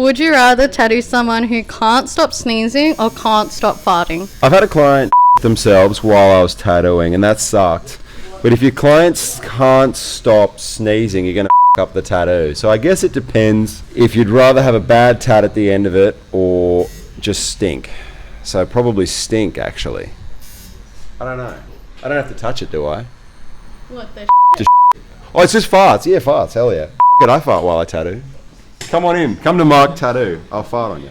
Would you rather tattoo someone who can't stop sneezing or can't stop farting? I've had a client themselves while I was tattooing, and that sucked. But if your clients can't stop sneezing, you're going to up the tattoo. So I guess it depends if you'd rather have a bad tat at the end of it or just stink. So probably stink, actually. I don't know. I don't have to touch it, do I? What the Oh, it's just farts. Yeah, farts. Hell yeah. F*** it, I fart while I tattoo. Come on in. Come to Mark Tattoo. I'll fart on you.